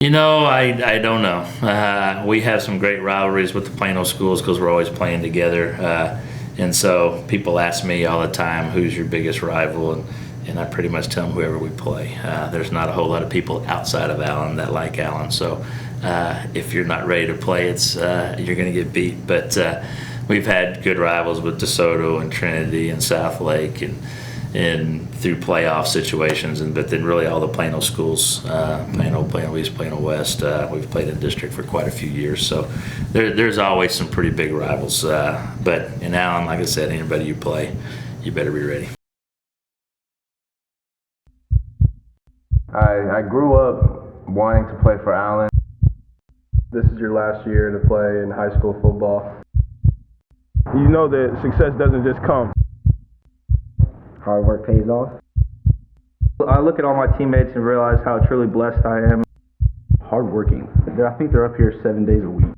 I don't know. We have some great rivalries with the Plano schools because we're always playing together. And so people ask me all the time, who's your biggest rival? And I pretty much tell them whoever we play. There's not a whole lot of people outside of Allen that like Allen. So if you're not ready to play, you're going to get beat. But we've had good rivals with DeSoto and Trinity and South Lake and through playoff situations, but then really all the Plano schools, Plano East, Plano West, we've played in district for quite a few years. So there's always some pretty big rivals. But in Allen, like I said, anybody you play, you better be ready. I grew up wanting to play for Allen. This is your last year to play in high school football. You know that success doesn't just come. Hard work pays off. I look at all my teammates and realize how truly blessed I am. Hardworking. I think they're up here 7 days a week.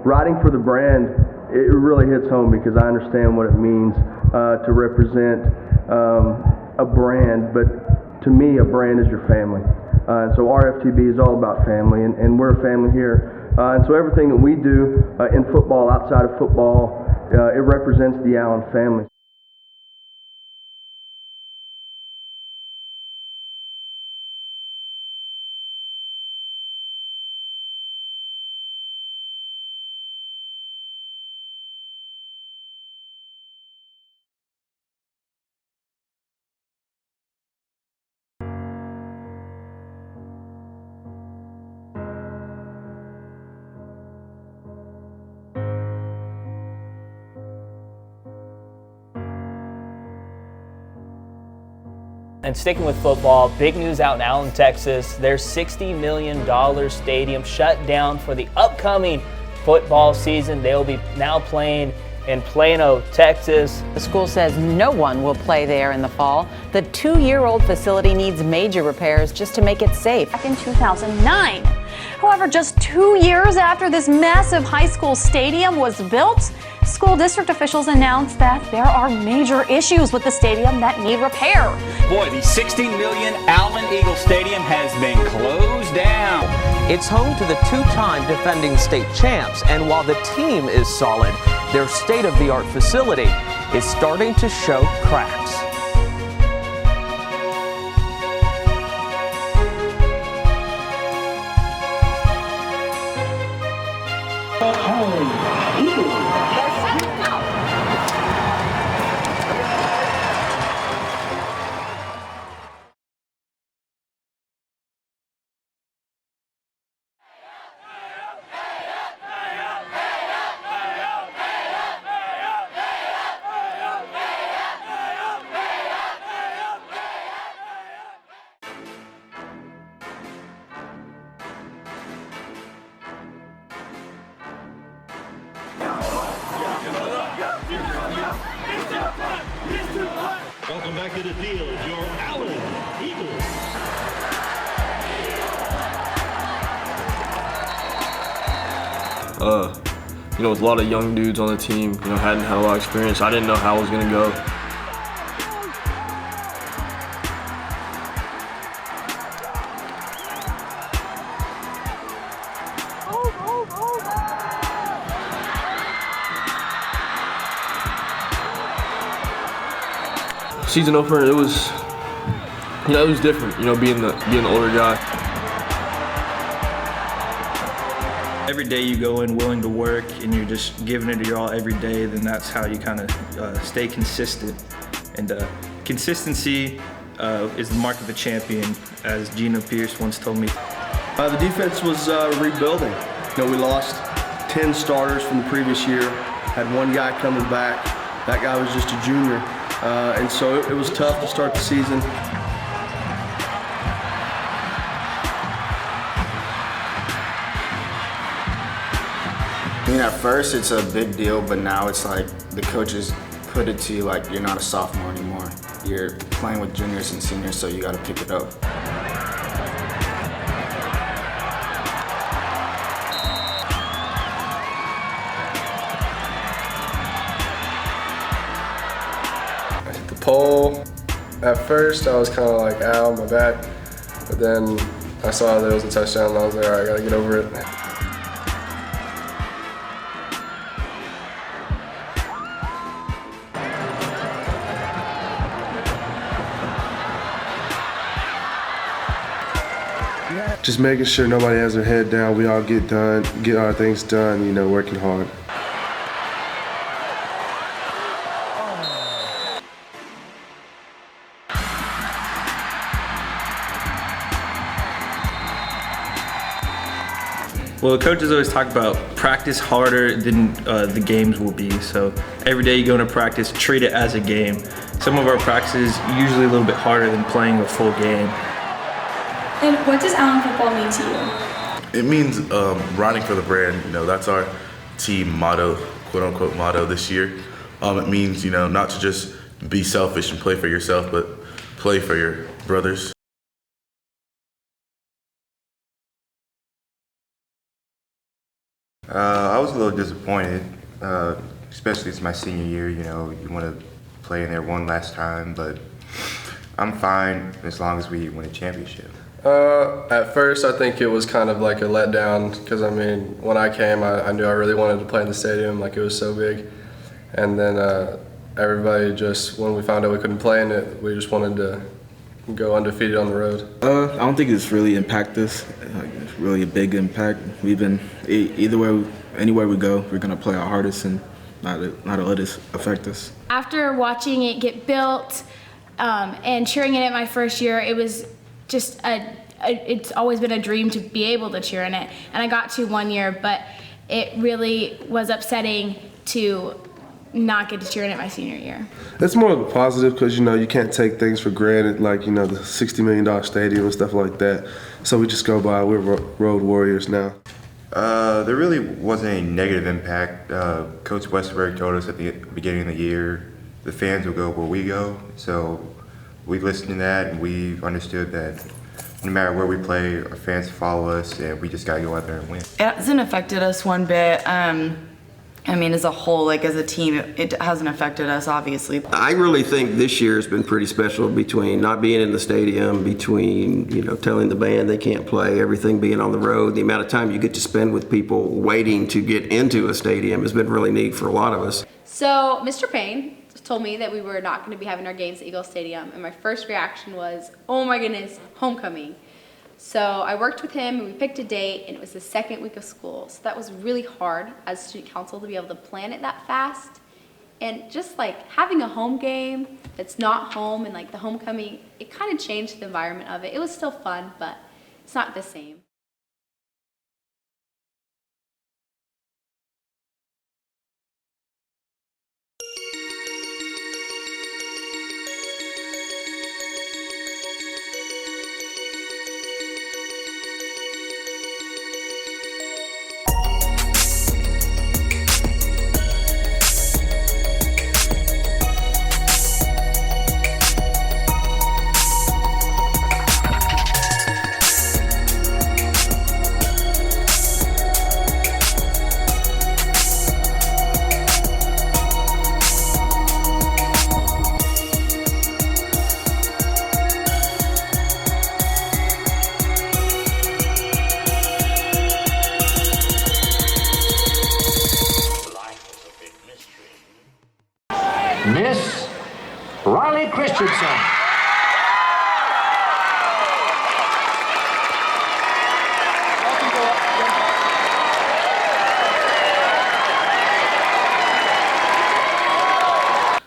Riding for the brand, it really hits home because I understand what it means to represent a brand, but to me, a brand is your family. So RFTB is all about family, and we're a family here. And so everything that we do in football, outside of football, it represents the Allen family. And sticking with football, big news out in Allen, Texas. Their $60 million stadium shut down for the upcoming football season. They'll be now playing in Plano, Texas. The school says no one will play there in the fall. The 2-year-old facility needs major repairs just to make it safe. Back in 2009. However, just 2 years after this massive high school stadium was built, school district officials announced that there are major issues with the stadium that need repair. Boy, the $16 million Allen Eagle Stadium has been closed down. It's home to the two-time defending state champs, and while the team is solid, their state-of-the-art facility is starting to show cracks. Welcome back to the field, your Allen Eagles. With a lot of young dudes on the team, hadn't had a lot of experience. I didn't know how I was gonna go. Season opener, it was different, being the older guy. Every day you go in willing to work and you're just giving it your all every day, then that's how you kind of stay consistent. And consistency is the mark of a champion, as Gino Pierce once told me. The defense was rebuilding. We lost 10 starters from the previous year, had one guy coming back. That guy was just a junior. And so it was tough to start the season. At first it's a big deal, but now it's like the coaches put it to you like you're not a sophomore anymore. You're playing with juniors and seniors, so you got to pick it up. The pole, at first I was kind of like, ow, my back. But then I saw there was a touchdown and I was like, all right, I gotta get over it. Just making sure nobody has their head down. We all get our things done, you know, working hard. Well, the coaches always talk about practice harder than the games will be. So every day you go into practice, treat it as a game. Some of our practices usually a little bit harder than playing a full game. And what does Allen football mean to you? It means riding for the brand. You know, that's our team motto, quote unquote motto this year. It means, you know, not to just be selfish and play for yourself, but play for your brothers. I was a little disappointed, especially it's my senior year. You know, you want to play in there one last time, but I'm fine as long as we win a championship. At first, I think it was kind of like a letdown because, I mean, when I came, I knew I really wanted to play in the stadium, like it was so big. And then everybody just, when we found out we couldn't play in it, we just wanted to go undefeated on the road. I don't think it's really impacted us. It's really a big impact. We've been, either way, anywhere we go, we're going to play our hardest and not let it affect us. After watching it get built and cheering in it my first year, it was just it's always been a dream to be able to cheer in it. And I got to one year, but it really was upsetting to not get to cheer in it my senior year. It's more of a positive because, you know, you can't take things for granted, like, you know, the $60 million stadium and stuff like that. So we just go by, we're road warriors now. There really wasn't any negative impact. Coach Westberg told us at the beginning of the year, the fans will go where we go. So we listened to that and we understood that no matter where we play, our fans follow us and we just gotta go out there and win. It hasn't affected us one bit. I mean, as a whole, like as a team, it hasn't affected us, obviously. I really think this year has been pretty special between not being in the stadium, between, you know, telling the band they can't play, everything being on the road. The amount of time you get to spend with people waiting to get into a stadium has been really neat for a lot of us. So Mr. Payne told me that we were not going to be having our games at Eagle Stadium, and my first reaction was, oh my goodness, homecoming. So I worked with him and we picked a date, and it was the second week of school. So that was really hard as student council to be able to plan it that fast. And just like having a home game that's not home and like the homecoming, it kind of changed the environment of it. It was still fun, but it's not the same. Miss Riley Christensen.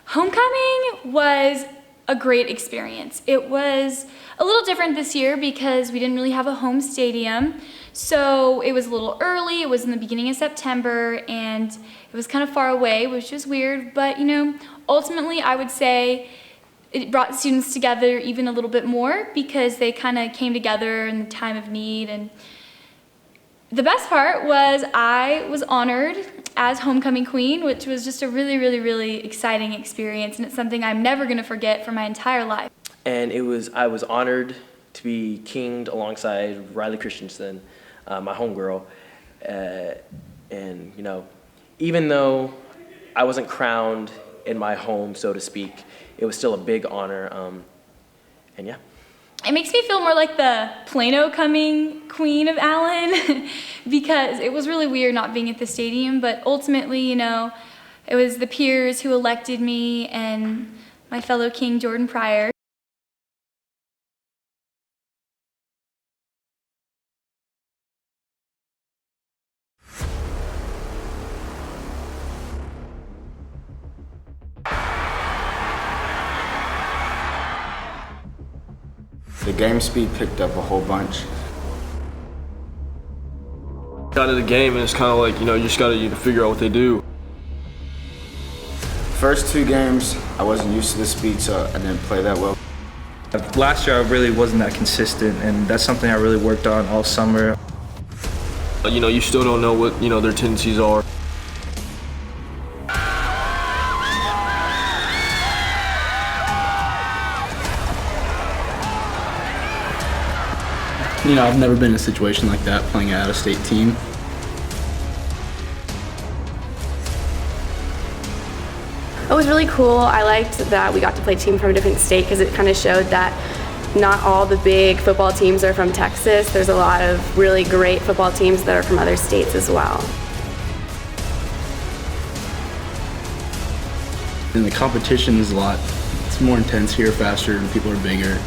Homecoming was a great experience. It was a little different this year because we didn't really have a home stadium. So it was a little early, it was in the beginning of September, and it was kind of far away, which was weird, but you know, ultimately I would say it brought students together even a little bit more because they kind of came together in the time of need. And the best part was I was honored as homecoming queen, which was just a really, really, really exciting experience, and it's something I'm never going to forget for my entire life. And I was honored to be kinged alongside Riley Christensen, my homegirl. And you know, even though I wasn't crowned in my home, so to speak, it was still a big honor. And yeah. it makes me feel more like the Plano coming queen of Allen because it was really weird not being at the stadium, but ultimately, you know, it was the peers who elected me and my fellow king, Jordan Pryor. The game speed picked up a whole bunch. Got to the game and it's kind of like, you know, you just got to figure out what they do. First 2 games, I wasn't used to the speed, so I didn't play that well. Last year I really wasn't that consistent, and that's something I really worked on all summer. You know, you still don't know what, you know, their tendencies are. You know, I've never been in a situation like that, playing an out-of-state team. It was really cool. I liked that we got to play a team from a different state because it kind of showed that not all the big football teams are from Texas. There's a lot of really great football teams that are from other states as well. And the competition is it's more intense here, faster, and people are bigger.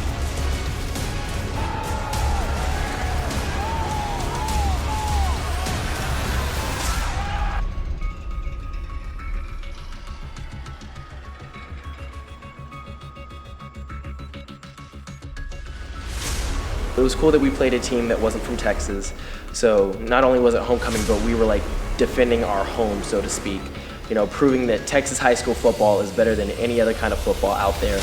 It was cool that we played a team that wasn't from Texas. So not only was it homecoming, but we were like defending our home, so to speak. You know, proving that Texas high school football is better than any other kind of football out there.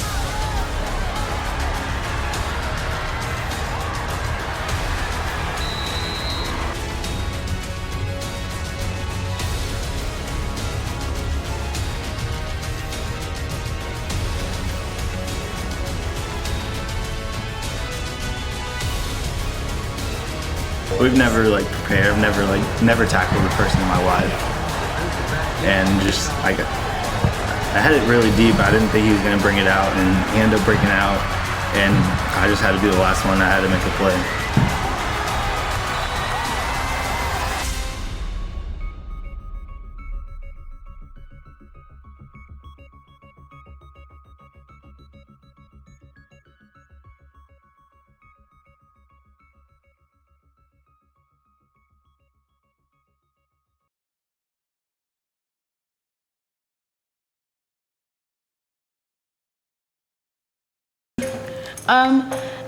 We've never prepared. I've never tackled a person in my life, and just I had it really deep. I didn't think he was going to bring it out, and he ended up breaking out, and I just had to be the last one that had to make a play.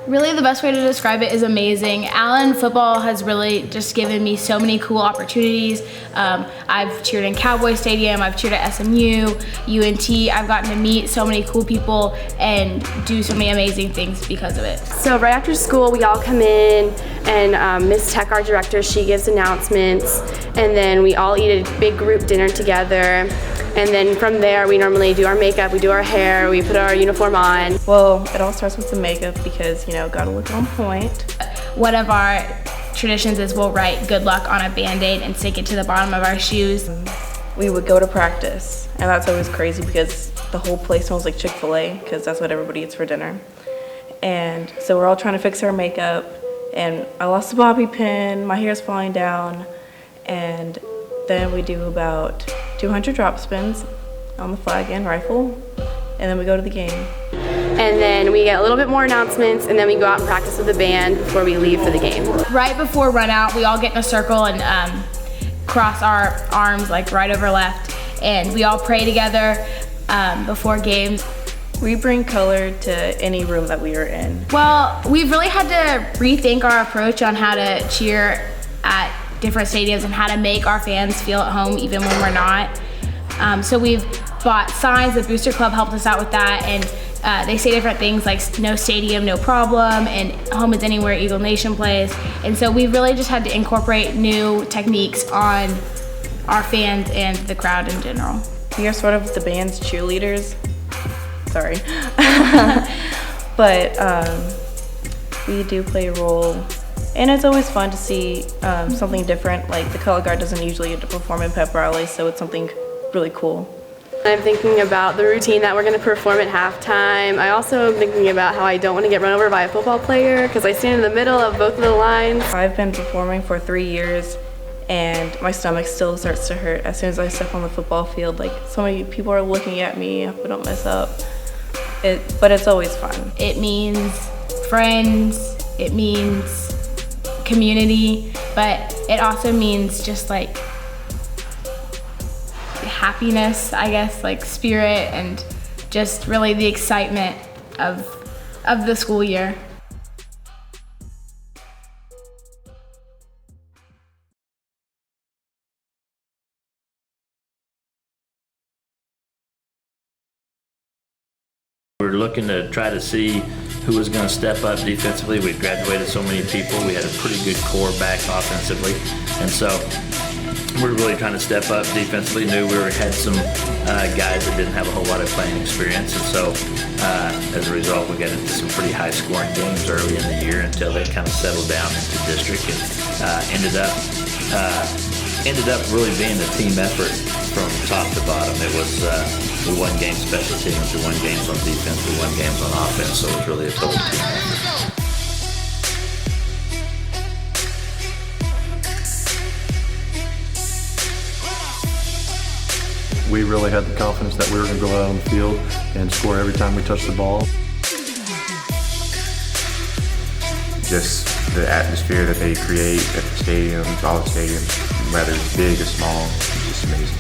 Really the best way to describe it is amazing. Allen football has really just given me so many cool opportunities. I've cheered in Cowboy Stadium, I've cheered at SMU, UNT. I've gotten to meet so many cool people and do so many amazing things because of it. So right after school, we all come in and Miss Tech, our director, she gives announcements, and then we all eat a big group dinner together. And then from there, we normally do our makeup, we do our hair, we put our uniform on. Well, it all starts with some makeup because, you know, gotta look on point. One of our traditions is we'll write good luck on a Band-Aid and stick it to the bottom of our shoes. We would go to practice, and that's always crazy because the whole place smells like Chick-fil-A because that's what everybody eats for dinner. And so we're all trying to fix our makeup, and I lost a bobby pin, my hair's falling down, and then we do about 200 drop spins on the flag and rifle, and then we go to the game. And then we get a little bit more announcements, and then we go out and practice with the band before we leave for the game. Right before run out, we all get in a circle and cross our arms like right over left, and we all pray together before games. We bring color to any room that we are in. Well, we've really had to rethink our approach on how to cheer at different stadiums and how to make our fans feel at home even when we're not. So we've bought signs. The Booster Club helped us out with that, and they say different things like no stadium, no problem, and home is anywhere Eagle Nation plays. And so we've really just had to incorporate new techniques on our fans and the crowd in general. We are sort of the band's cheerleaders. Sorry. But we do play a role. And it's always fun to see something different. Like the color guard doesn't usually get to perform in pep rallies, so it's something really cool. I'm thinking about the routine that we're going to perform at halftime. I also am thinking about how I don't want to get run over by a football player because I stand in the middle of both of the lines. I've been performing for 3 years and my stomach still starts to hurt as soon as I step on the football field. Like, so many people are looking at me, I hope I don't mess up. But it's always fun. It means friends, it means community, but it also means just like happiness, I guess, like spirit, and just really the excitement of the school year. We're looking to try to see who was going to step up defensively. We've graduated so many people. We had a pretty good core back offensively, and so we're really trying to step up defensively. Knew we had some guys that didn't have a whole lot of playing experience, and so as a result, we got into some pretty high-scoring games early in the year until they kind of settled down into district, and ended up really being a team effort from top to bottom. It was we won games special teams, we won games on defense, we won games on offense, so it was really a total team effort. We really had the confidence that we were going to go out on the field and score every time we touched the ball. Just the atmosphere that they create at the stadiums, all the stadiums, whether it's big or small, it's just amazing.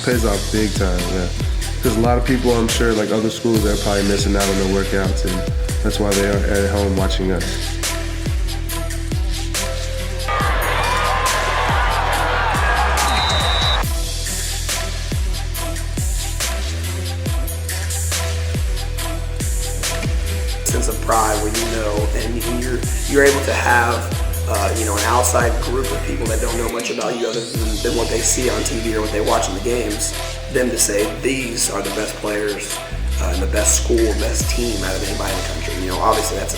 Pays off big time, yeah. Because a lot of people, I'm sure, like other schools, they're probably missing out on their workouts, and that's why they are at home watching us. Sense of pride where you know, and you're able to have an outside group of people that don't know much about you other than what they see on TV or what they watch in the games, them to say these are the best players and the best school, best team out of anybody in the country. Obviously that's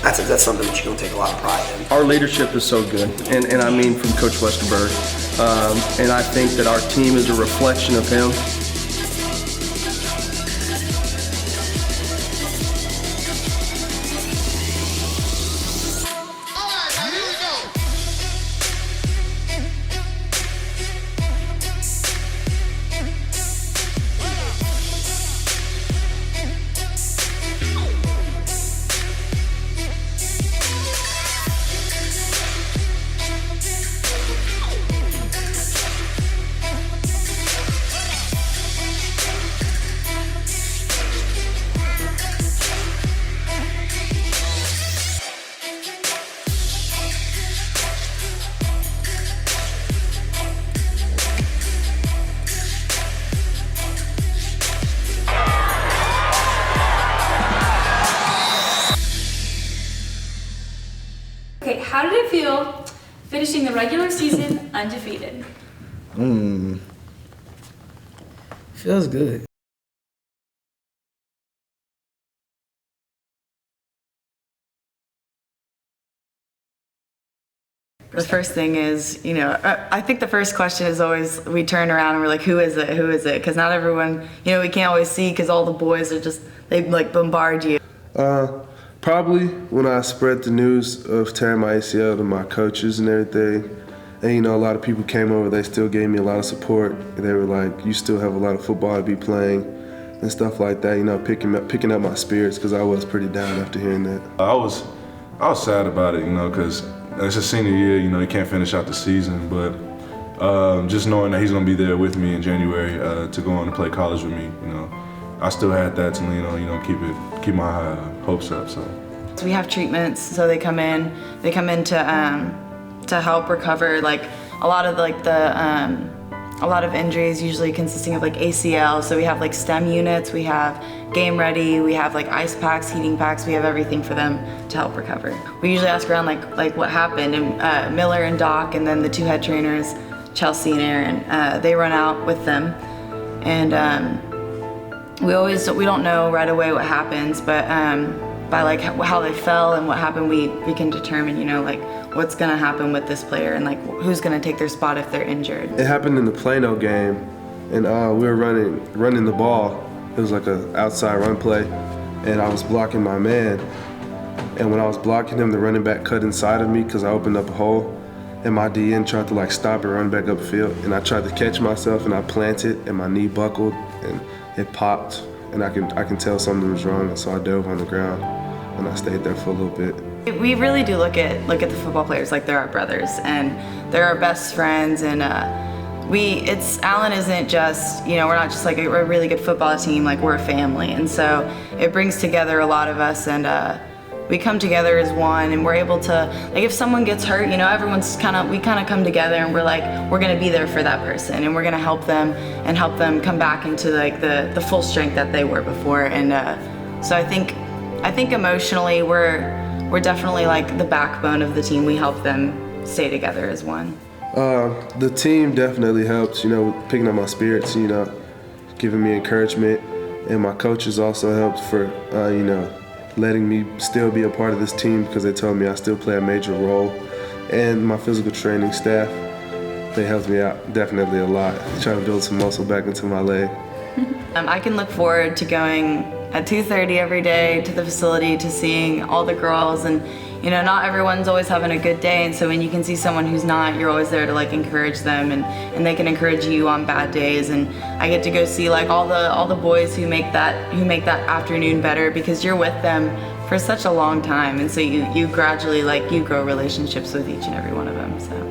that's something that you don't take a lot of pride in. Our leadership is so good, and I mean from Coach Westerberg, and I think that our team is a reflection of him. Okay, how did it feel finishing the regular season undefeated? Feels good. The first thing is, I think the first question is always, we turn around and we're like, who is it? Who is it? Because not everyone, we can't always see because all the boys are just, they like bombard you. Probably when I spread the news of tearing my ACL to my coaches and everything, and a lot of people came over, they still gave me a lot of support. They were like, you still have a lot of football to be playing and stuff like that, picking up my spirits, because I was pretty down after hearing that. I was sad about it, because it's his senior year, you can't finish out the season, but just knowing that he's gonna be there with me in January to go on to play college with me, I still had that to lean on, keep my hopes up. So we have treatments, so they come in to help recover a lot of injuries, usually consisting of ACL. So we have STEM units, we have game ready, we have ice packs, heating packs. We have everything for them to help recover. We usually ask around what happened, and Miller and Doc, and then the two head trainers, Chelsea and Aaron, they run out with them, and we don't know right away what happens, but by like how they fell and what happened, we can determine, you know, like what's gonna happen with this player and like who's gonna take their spot if they're injured. It happened in the Plano game, and we were running the ball. It was like an outside run play, and I was blocking my man. And when I was blocking him, the running back cut inside of me because I opened up a hole, and my DN tried to like stop and run back upfield. And I tried to catch myself, and I planted, and my knee buckled, and it popped. And I can tell something was wrong, and so I dove on the ground, and I stayed there for a little bit. We really do look at the football players like they're our brothers, and they're our best friends, and Allen isn't just, you know, we're not just like we're a really good football team, like we're a family, and so it brings together a lot of us, and we come together as one, and we're able to, like if someone gets hurt, you know, we kind of come together, and we're like, we're gonna be there for that person, and we're gonna help them and help them come back into like the full strength that they were before, and so I think emotionally we're definitely like the backbone of the team. We help them stay together as one. The team definitely helps, you know, picking up my spirits, you know, giving me encouragement, and my coaches also helped for, you know, letting me still be a part of this team because they told me I still play a major role. And my physical training staff, they helped me out definitely a lot, trying to build some muscle back into my leg. I can look forward to going at 2:30 every day to the facility to seeing all the girls, and you know, not everyone's always having a good day, and so when you can see someone who's not, you're always there to like encourage them, and they can encourage you on bad days. And I get to go see like all the boys who make that afternoon better because you're with them for such a long time, and so you gradually like you grow relationships with each and every one of them. So.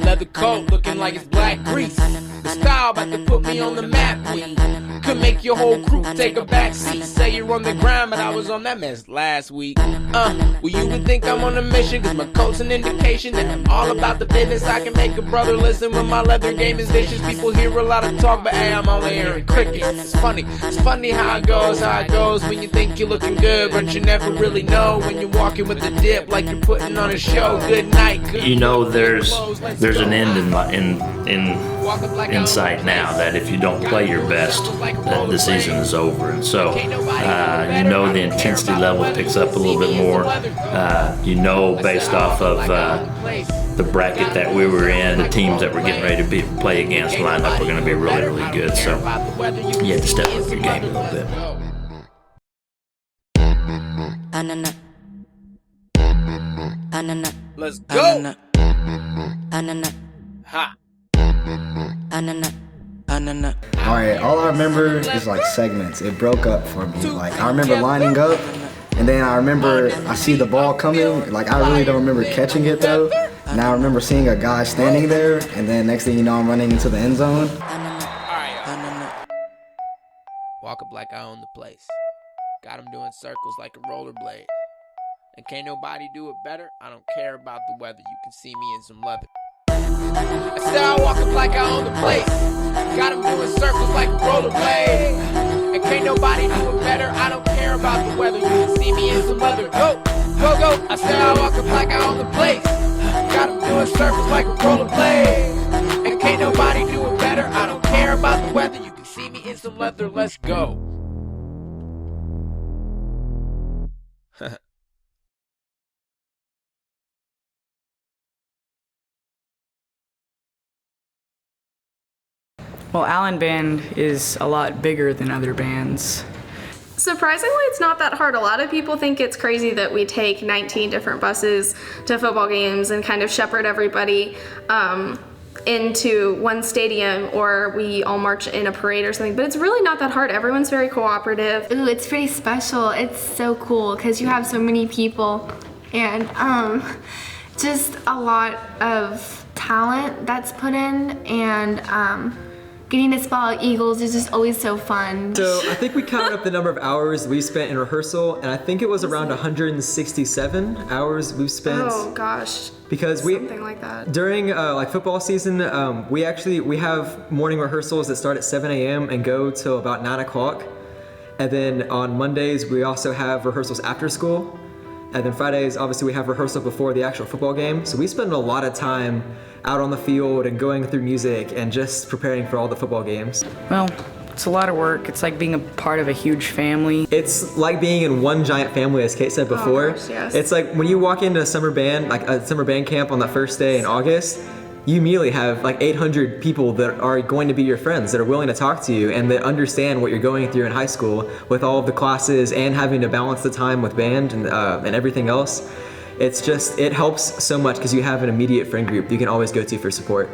Leather coat looking like it's black grease. The style about to put me on the map. We could make your whole crew take a back seat. Say you're on the grind, but I was on that mess last week. Well, you would think I'm on a mission, cause my coat's an indication that I'm all about the business. I can make a brother listen when my leather game is vicious. People hear a lot of talk, but hey, I'm only hearing crickets. It's funny how it goes when you think you're looking good, but you never really know when you're walking with the dip like you're putting on a show. Good night. You know, there's an end in sight now, that if you don't play your best, that the season is over. And so you know the intensity level picks up a little bit more. You know, based off of the bracket that we were in, the teams that we're getting ready to play against lineup are going to be really, really good. So you have to step up your game a little bit. Let's go. Ha. Alright, all I remember is like segments. It broke up for me. Like I remember lining up, and then I remember I see the ball coming. Like I really don't remember catching it though. And I remember seeing a guy standing there, and then next thing you know, I'm running into the end zone. Walk up like I own the place. Got him doing circles like a rollerblade. And can't nobody do it better. I don't care about the weather. You can see me in some leather. I said I walk up like I own the place. Got him doing circles like a rollerblade. And can't nobody do it better. I don't care about the weather. You can see me in some leather. Go, go, go. I said I walk up like I own the place. Got him doing circles like a rollerblade. And can't nobody do it better. I don't care about the weather. You can see me in some leather. Let's go. Well, Allen Band is a lot bigger than other bands. Surprisingly, it's not that hard. A lot of people think it's crazy that we take 19 different buses to football games and kind of shepherd everybody into one stadium, or we all march in a parade or something, but it's really not that hard. Everyone's very cooperative. Ooh, it's pretty special. It's so cool because you have so many people and just a lot of talent that's put in, and getting to spell out Eagles is just always so fun. So I think we counted up the number of hours we spent in rehearsal, and I think it was around 167 hours we've spent. Oh gosh. Because something like that. During like football season, we have morning rehearsals that start at 7 a.m. and go till about 9 o'clock. And then on Mondays, we also have rehearsals after school. And then Fridays, obviously, we have rehearsal before the actual football game. So we spend a lot of time out on the field and going through music and just preparing for all the football games. Well, it's a lot of work. It's like being a part of a huge family. It's like being in one giant family, as Kate said before. Oh, gosh, yes. It's like when you walk into a summer band, like a summer band camp on that first day in August, you immediately have like 800 people that are going to be your friends, that are willing to talk to you and that understand what you're going through in high school with all of the classes and having to balance the time with band and everything else. It's just, it helps so much because you have an immediate friend group you can always go to for support.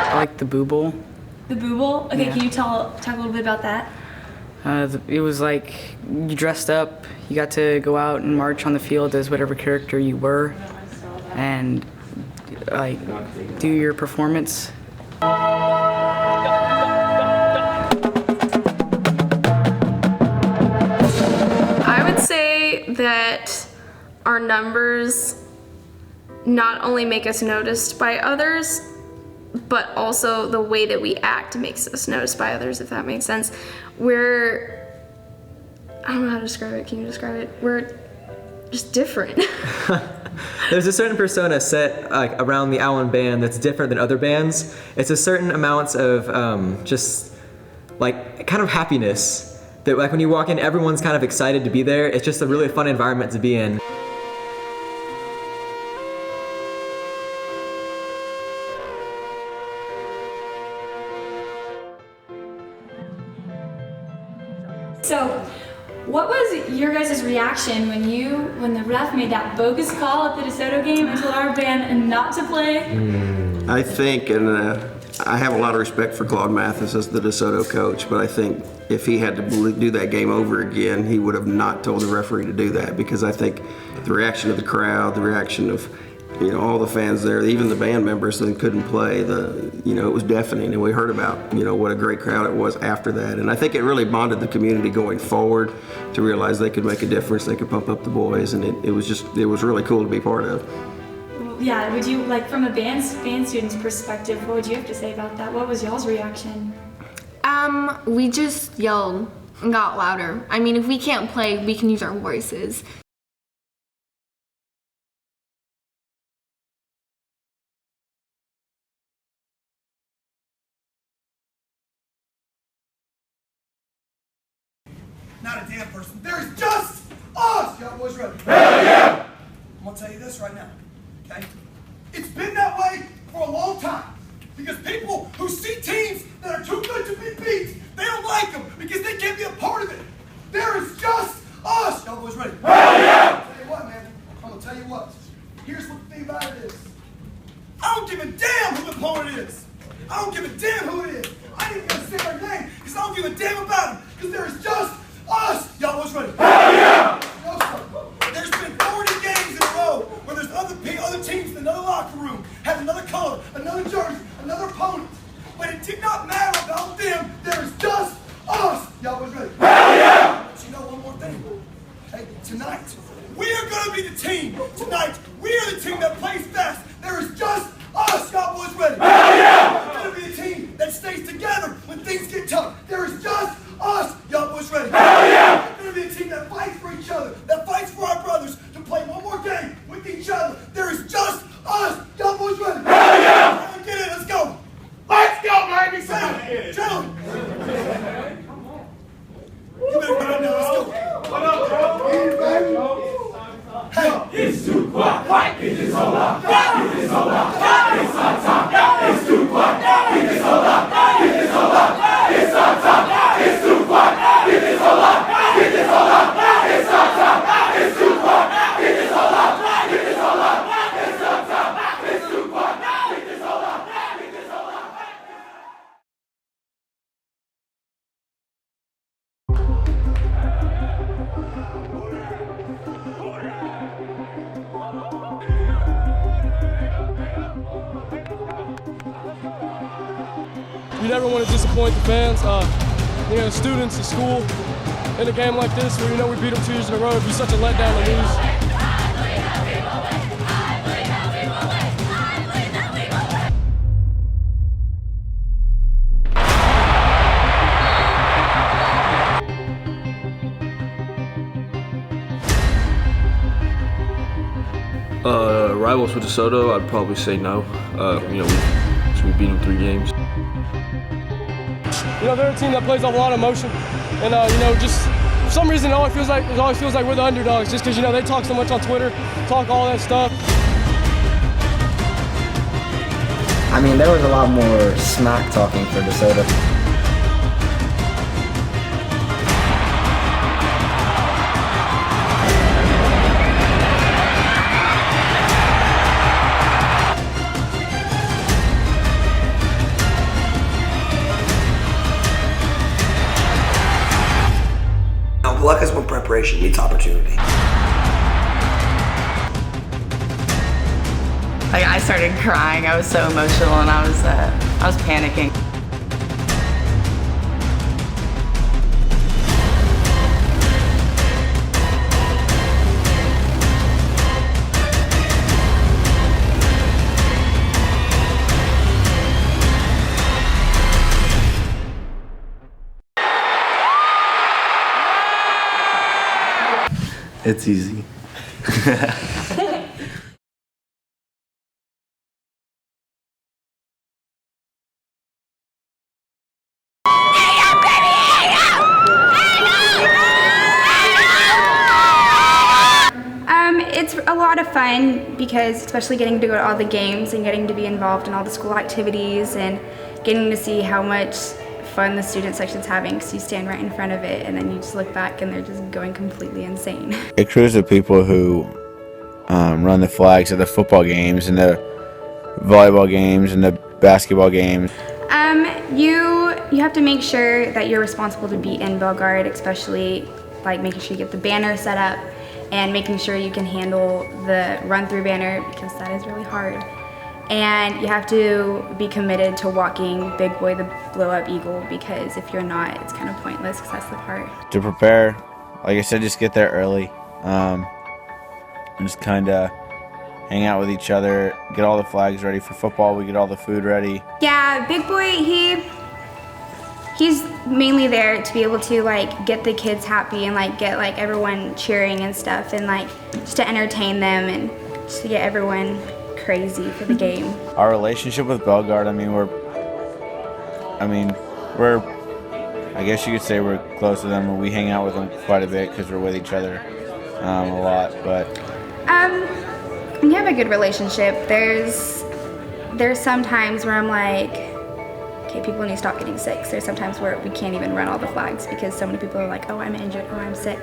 I like the Booble. The Booble? Okay, Yeah. can you talk a little bit about that? It was like you dressed up, you got to go out and march on the field as whatever character you were, and like do your performance. I would say that our numbers not only make us noticed by others, but also the way that we act makes us noticed by others, if that makes sense. I don't know how to describe it. Can you describe it? We're just different. There's a certain persona set like around the Allen band that's different than other bands. It's a certain amount of just like kind of happiness that like when you walk in, everyone's kind of excited to be there. It's just a really fun environment to be in. So, what was your guys' reaction when the ref made that bogus call at the DeSoto game and told our band not to play? I think, and I have a lot of respect for Claude Mathis as the DeSoto coach, but I think if he had to do that game over again, he would have not told the referee to do that, because I think the reaction of the crowd, the reaction of all the fans there, even the band members that couldn't play, it was deafening, and we heard about what a great crowd it was after that, and I think it really bonded the community going forward to realize they could make a difference, they could pump up the boys, and it was really cool to be part of. Yeah, would you, like, from a band student's perspective, what would you have to say about that? What was y'all's reaction? We just yelled and got louder. I mean, if we can't play, we can use our voices. Not a damn person. There is just us! Y'all boys ready? Hell yeah! I'm gonna tell you this right now, okay? It's been that way for a long time. Because people who see teams that are too good to be beat, they don't like them because they can't be a part of it. There is just us! Y'all boys ready? Hell yeah! I'll tell you what, man. I'm gonna tell you what. Here's what the thing about it is. I don't give a damn who the opponent is. I don't give a damn who it is. I ain't even gonna say their name because I don't give a damn about them. Because there is just us! Y'all boys ready? Hell yeah! No, sir. There's been 40 games in a row where there's other teams in another locker room, have another color, another jersey, another opponent. But it did not matter about them. There is just us! Y'all boys ready? Hell yeah! But you know one more thing. Hey, tonight, we are going to be the team. Tonight, we are the team that plays fast. There is just us! Y'all boys ready? Hell yeah! We're going to be the team that stays together when things get tough. There is just us! Y'all boys ready? Hell yeah! We're going to be a team that fights for each other, that fights for our brothers, to play one more game with each other. There is just us! Y'all boys ready? Hell yeah! Get it, let's go! Let's go, baby! Gentlemen! You better get up now, let's go! What up, bro? Hey! It's too quiet! Fight! Get this all out! Get this all out! It's our time! It's too quiet! Get this all out! Get this all out! It's our time! It's too quiet! Get this all out! You never want to disappoint the fans. The students, the school, in a game like this where we beat them 2 years in a row, it'd be such a letdown to lose. Rivals with DeSoto, I'd probably say no. We beat them 3 games. They're a team that plays off a lot of emotion, and just for some reason it always feels like we're the underdogs, just because they talk so much on Twitter, talk all that stuff. I mean, there was a lot more smack talking for DeSoto. Luck is when preparation meets opportunity. Like, I started crying. I was so emotional, and I was panicking. It's easy. It's a lot of fun because especially getting to go to all the games and getting to be involved in all the school activities and getting to see how much fun the student section's having, because you stand right in front of it and then you just look back and they're just going completely insane. It crews of people who run the flags at the football games and the volleyball games and the basketball games. You have to make sure that you're responsible to be in Bellegarde, especially like making sure you get the banner set up and making sure you can handle the run-through banner, because that is really hard. And you have to be committed to walking Big Boy the blow-up eagle, because if you're not, it's kind of pointless, because that's the part. To prepare, like I said, just get there early. And just kind of hang out with each other, get all the flags ready for football, we get all the food ready. Yeah, Big Boy, he's mainly there to be able to like get the kids happy and like get like everyone cheering and stuff, and like just to entertain them and just to get everyone crazy for the game. Our relationship with Bellegarde, we're I guess you could say we're close to them. We hang out with them quite a bit because we're with each other a lot. But we have a good relationship. There's some times where I'm like, okay, people need to stop getting sick. There's sometimes where we can't even run all the flags because so many people are like, oh, I'm injured, oh, I'm sick.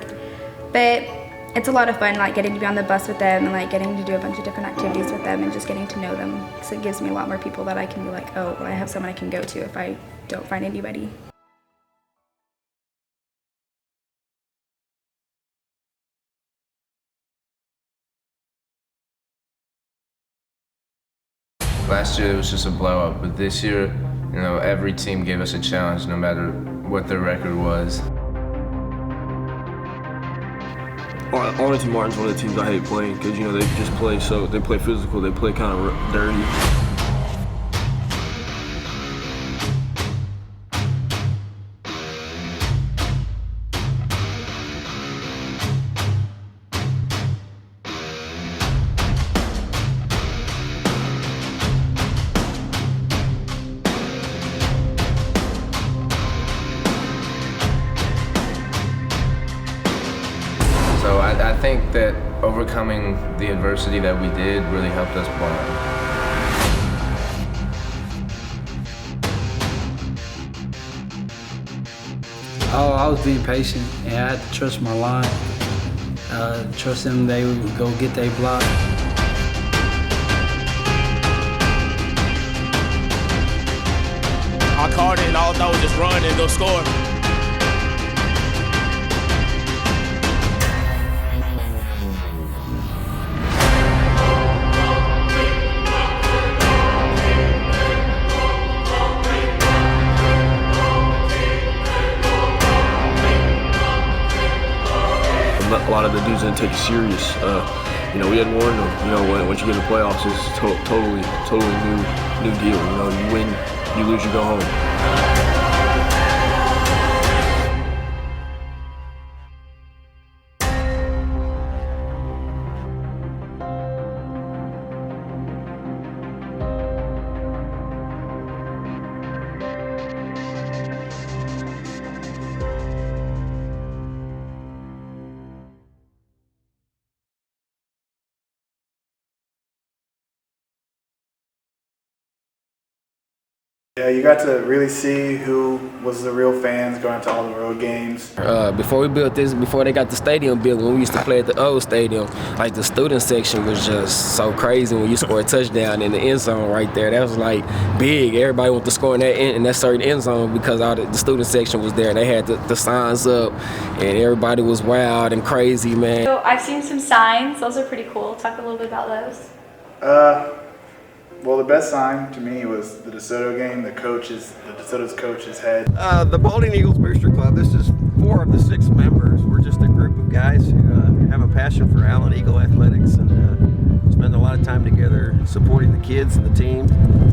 But it's a lot of fun, like getting to be on the bus with them and like getting to do a bunch of different activities with them and just getting to know them. So it gives me a lot more people that I can be like, oh, well, I have someone I can go to if I don't find anybody. Last year it was just a blow up, but this year, every team gave us a challenge no matter what their record was. Arlington Martin's one of the teams I hate playing because they play physical, they play kind of dirty. So I think that overcoming the adversity that we did really helped us bond. Oh, I was being patient, and I had to trust my line. Trust them they would go get their block. I caught it and all I thought was just run and go score. and take it serious. We had warned them. Once you get in the playoffs, it's totally new deal. You win, you lose, you go home. Yeah, you got to really see who was the real fans going to all the road games. Before they got the stadium built, when we used to play at the old stadium, like the student section was just so crazy when you score a touchdown in the end zone right there. That was like big. Everybody wanted to score in that certain end zone because all the student section was there. They had the signs up, and everybody was wild and crazy, man. So I've seen some signs. Those are pretty cool. Talk a little bit about those. Well, the best sign to me was the DeSoto game. DeSoto's coaches had. The Balding Eagles Booster Club, this is 4 of the 6 members. We're just a group of guys who have a passion for Allen Eagle athletics and spend a lot of time together supporting the kids and the team.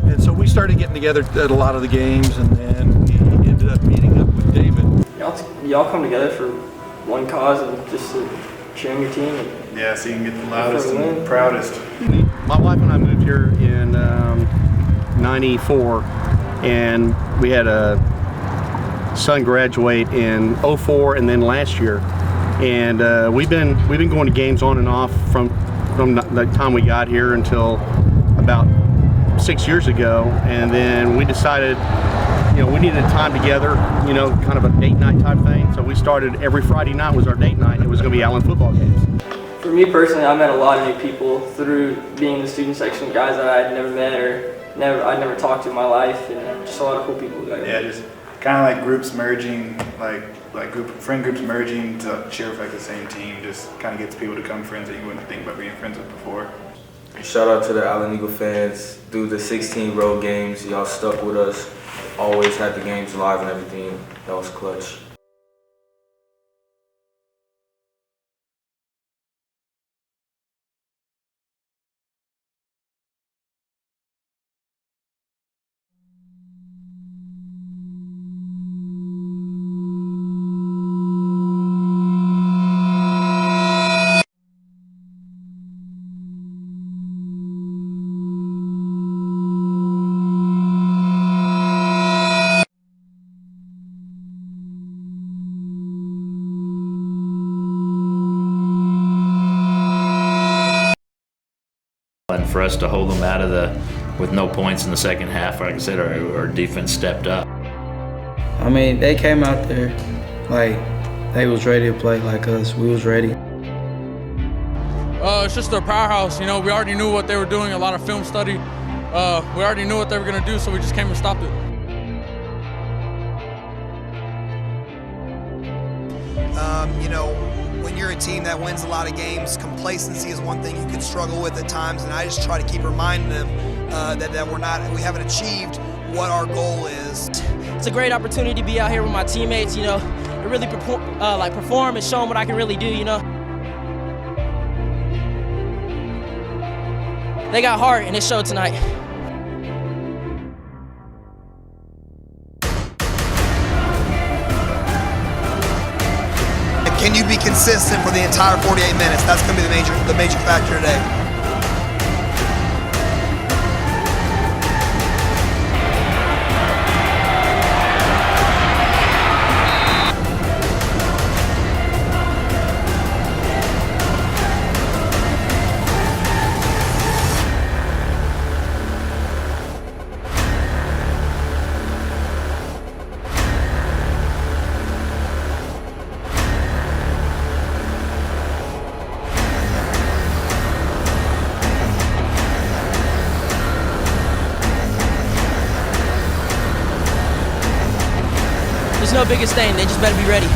And so we started getting together at a lot of the games, and then we ended up meeting up with David. Y'all come together for one cause and just cheering your team. Yeah, so you can get the loudest and proudest. My wife and I moved here in '94, and we had a son graduate in '04, and then last year. And we've been going to games on and off from the time we got here until about 6 years ago, and then we decided, we needed time together, kind of a date night type thing. So we started every Friday night was our date night. It was going to be Allen football games. For me personally, I met a lot of new people through being in the student section, guys that I had never met or I'd never talked to in my life, and just a lot of cool people. Yeah, just kind of like groups merging, like friend groups merging to cheer for the same team. Just kind of gets people to become friends that you wouldn't think about being friends with before. Shout out to the Allen Eagle fans. Through the 16 road games, y'all stuck with us. Always had the games live and everything. That was clutch. And for us to hold them out of with no points in the second half, like I said, our defense stepped up. I mean, they came out there like they was ready to play like us. We was ready. It's just their powerhouse. We already knew what they were doing, a lot of film study. We already knew what they were going to do, so we just came and stopped it. When you're a team that wins a lot of games, complacency is one thing you can struggle with at times, and I just try to keep reminding them that we haven't achieved what our goal is. It's a great opportunity to be out here with my teammates, to really perform and show them what I can really do, They got heart, and it showed tonight. Can you be consistent for the entire 48 minutes? That's going to be the major factor today. There's no biggest thing, they just better be ready.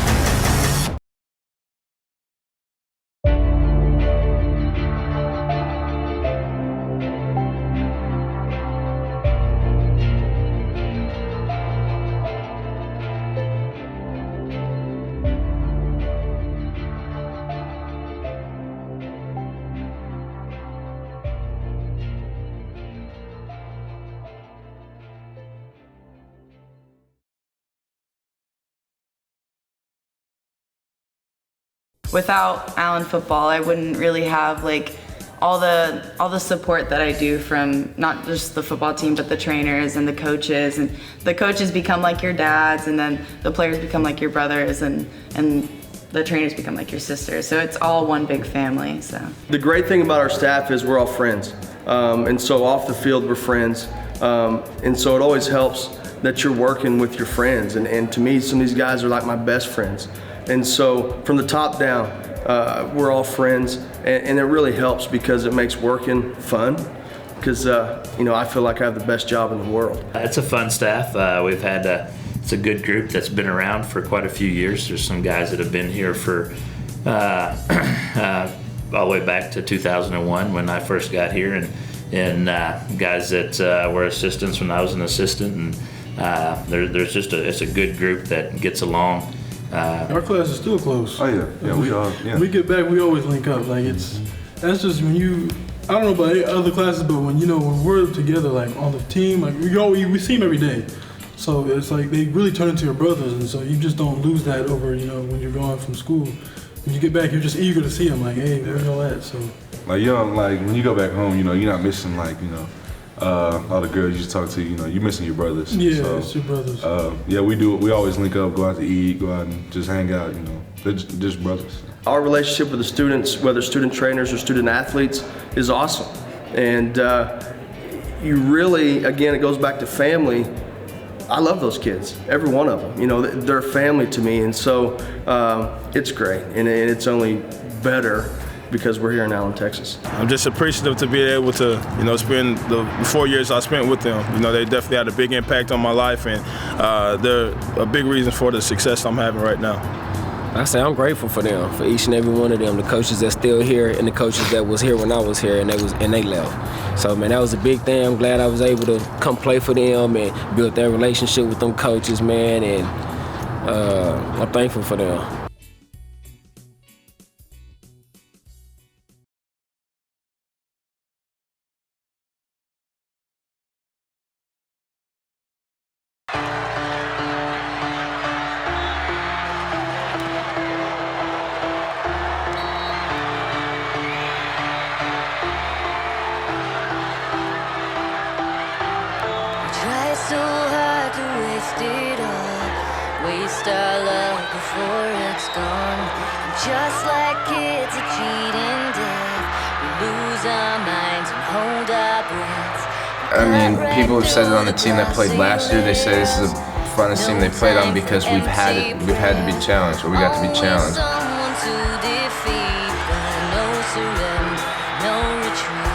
without Allen football, I wouldn't really have like all the support that I do from not just the football team, but the trainers and the coaches. And the coaches become like your dads, and then the players become like your brothers, and the trainers become like your sisters. So it's all one big family. So the great thing about our staff is we're all friends, and so off the field we're friends, and so it always helps that you're working with your friends. And to me, some of these guys are like my best friends. And so from the top down, we're all friends, and it really helps because it makes working fun. Because I feel like I have the best job in the world. It's a fun staff. We've had it's a good group that's been around for quite a few years. There's some guys that have been here for all the way back to 2001 when I first got here, and guys that were assistants when I was an assistant. And there's just it's a good group that gets along. Our class is still close. Oh yeah, we are. Yeah. We get back, we always link up. Like that's just when you. I don't know about other classes, but when we're together, like on the team, like we see them every day. So it's like they really turn into your brothers, and so you just don't lose that over when you're going from school. When you get back, you're just eager to see them. Like, hey, where you all at? So like when you go back home, you're not missing all the girls you used to talk to, you're missing your brothers. Yeah, so, it's your brothers. Yeah, we do. We always link up, go out to eat, go out and just hang out. They're just brothers. Our relationship with the students, whether student trainers or student athletes, is awesome. And you really, again, it goes back to family. I love those kids, every one of them. They're family to me, and so it's great, and it's only better because we're here in Allen, Texas. I'm just appreciative to be able to, spend the 4 years I spent with them. They definitely had a big impact on my life, and they're a big reason for the success I'm having right now. I say I'm grateful for them, for each and every one of them, the coaches that's still here and the coaches that was here when I was here and they left. So man, that was a big thing. I'm glad I was able to come play for them and build that relationship with them coaches, man, and I'm thankful for them. So hard to waste it all, waste our love before it's gone. Just like kids are cheating death, we lose our minds and hold our breaths. I mean, people have said it on the team that played last year. They say this is the funnest team they played on because we've had to be challenged, or we got to be challenged. Someone to defeat, but no surrender, no retreat.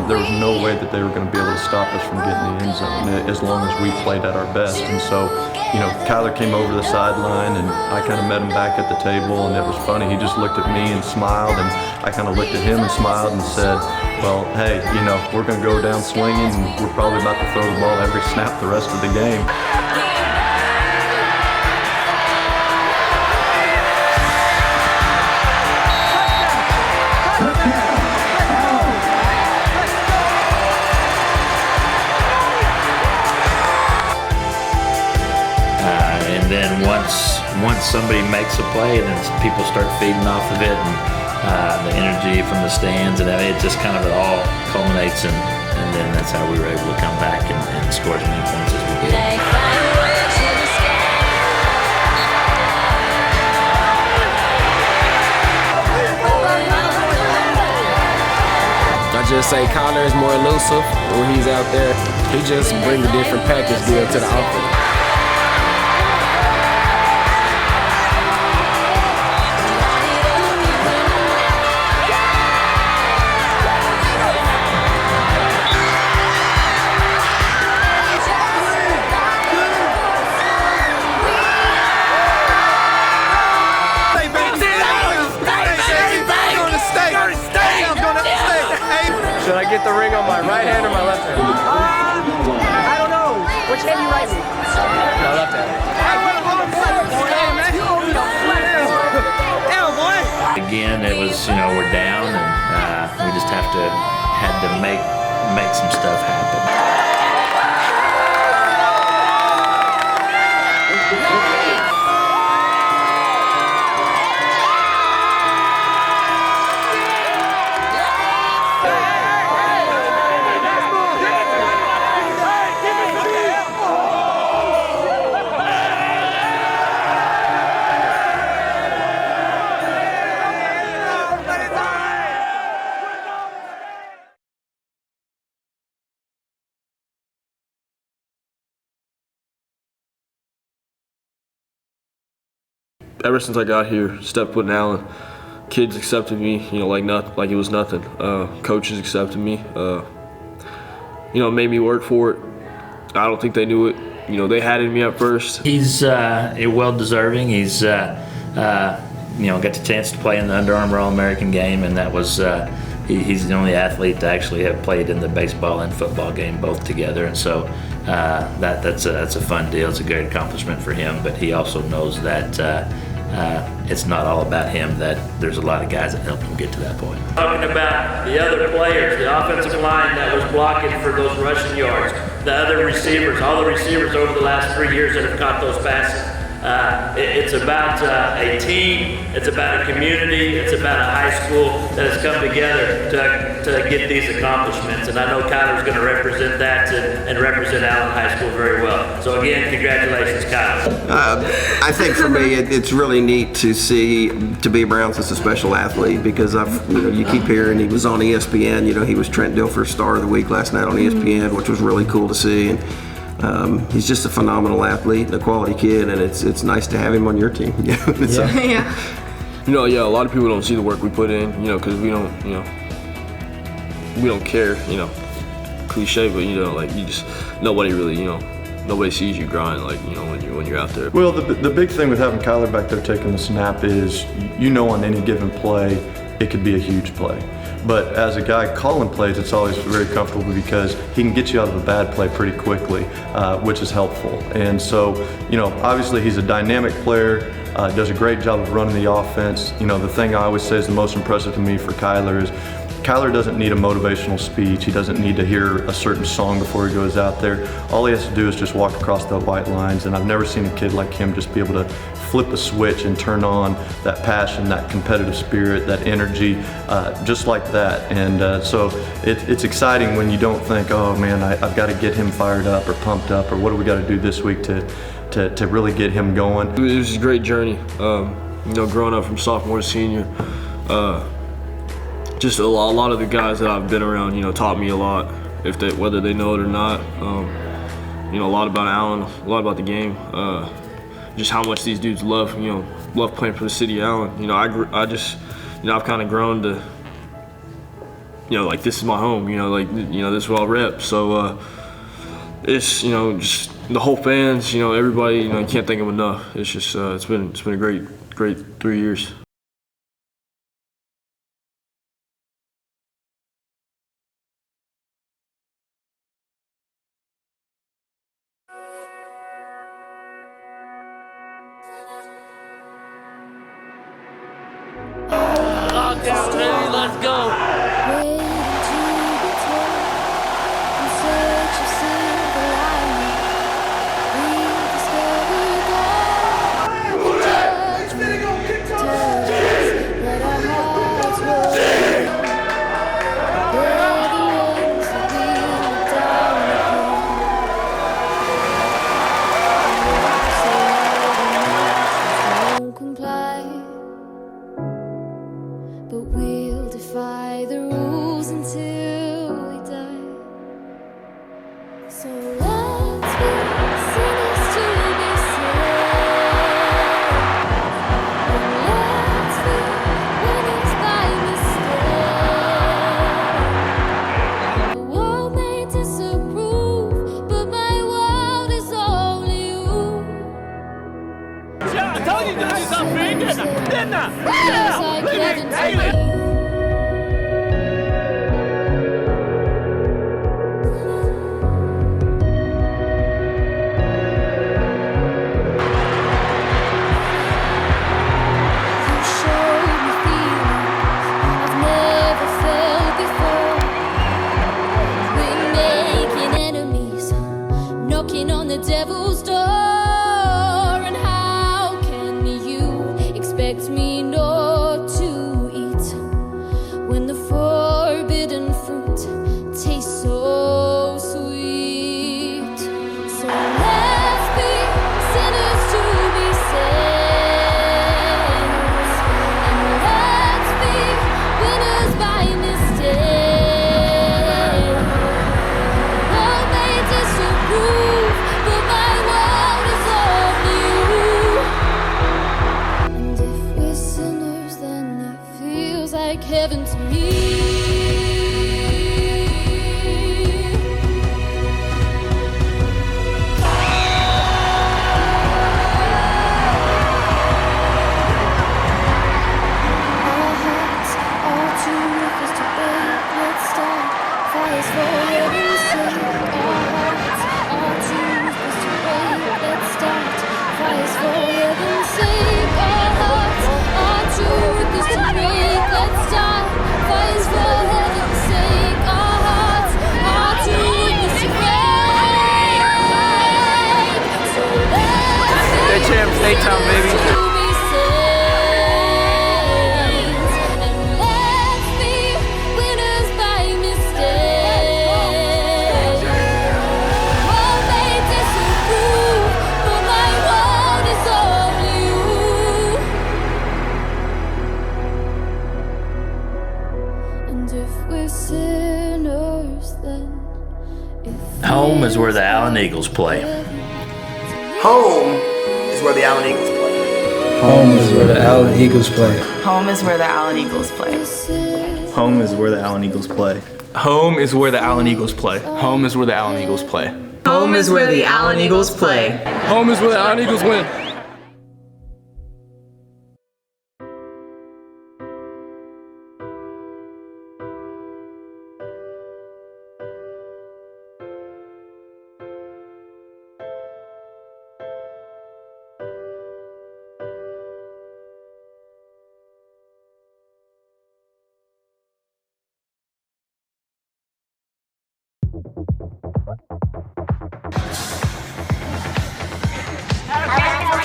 There was no way that they were going to be able to stop us from getting the end zone as long as we played at our best. And so, Kyler came over the sideline, and I kind of met him back at the table, and it was funny. He just looked at me and smiled, and I kind of looked at him and smiled and said, well, hey, we're going to go down swinging, and we're probably about to throw the ball every snap the rest of the game. Then once somebody makes a play, and then people start feeding off of it, and the energy from the stands, and it just kind of all culminates, and then that's how we were able to come back and score as many points as we did. I just say Kyler is more elusive when he's out there. He just brings a different package deal to the offense. get the ring on my right hand or my left hand? I don't know. Which hand you write me? No, left hand. Again, it was, we're down, and we just had to make some stuff happen. Ever since I got here, stepped foot in Allen, kids accepted me, like it was nothing. Coaches accepted me. It made me work for it. I don't think they knew it. They had it in me at first. He's well deserving. He's got the chance to play in the Under Armour All-American game, and that was he's the only athlete to actually have played in the baseball and football game both together, and so that's a fun deal. It's a great accomplishment for him, but he also knows that it's not all about him, that there's a lot of guys that helped him get to that point. Talking about the other players, the offensive line that was blocking for those rushing yards, the other receivers, all the receivers over the last 3 years that have caught those passes. It's about a team, it's about a community, it's about a high school that has come together to get these accomplishments. And I know Kyler's going to represent that and represent Allen High School very well. So again, congratulations, Kyler. I think for me, it's really neat to see to be such a special athlete, because you keep hearing he was on ESPN. He was Trent Dilfer's Star of the Week last night on ESPN, which was really cool to see. And he's just a phenomenal athlete and a quality kid, and it's nice to have him on your team. A lot of people don't see the work we put in, because we don't care, cliche, but nobody really, nobody sees you grind when you're out there. Well, the big thing with having Kyler back there taking the snap is, on any given play, it could be a huge play. But as a guy calling plays, it's always very comfortable because he can get you out of a bad play pretty quickly, which is helpful. And so, obviously he's a dynamic player, does a great job of running the offense. The thing I always say is the most impressive to me for Kyler is Kyler doesn't need a motivational speech. He doesn't need to hear a certain song before he goes out there. All he has to do is just walk across the white lines, and I've never seen a kid like him just be able to flip a switch and turn on that passion, that competitive spirit, that energy, just like that. And so it's exciting when you don't think, oh man, I've got to get him fired up or pumped up, or what do we got to do this week to really get him going. It was a great journey, growing up from sophomore to senior. Just a lot of the guys that I've been around, taught me a lot, whether they know it or not. A lot about Allen, a lot about the game. Just how much these dudes love playing for the city of Allen. I've kind of grown to, this is my home. This is what I rep. So it's just the whole fans, everybody. You can't thank them enough. It's just it's been a great 3 years. Lockdown, baby, let's go. But we'll defy the Home is where the Allen Eagles play. Home is where the Allen Eagles play. Home is where the Allen Eagles play. Home is where the Allen Eagles play. Home is where the Allen Eagles play. Home is where the Allen Eagles play. Home is where the Allen Eagles play. Home is where the Allen Eagles play. Home is where the Allen Eagles win. Hashtag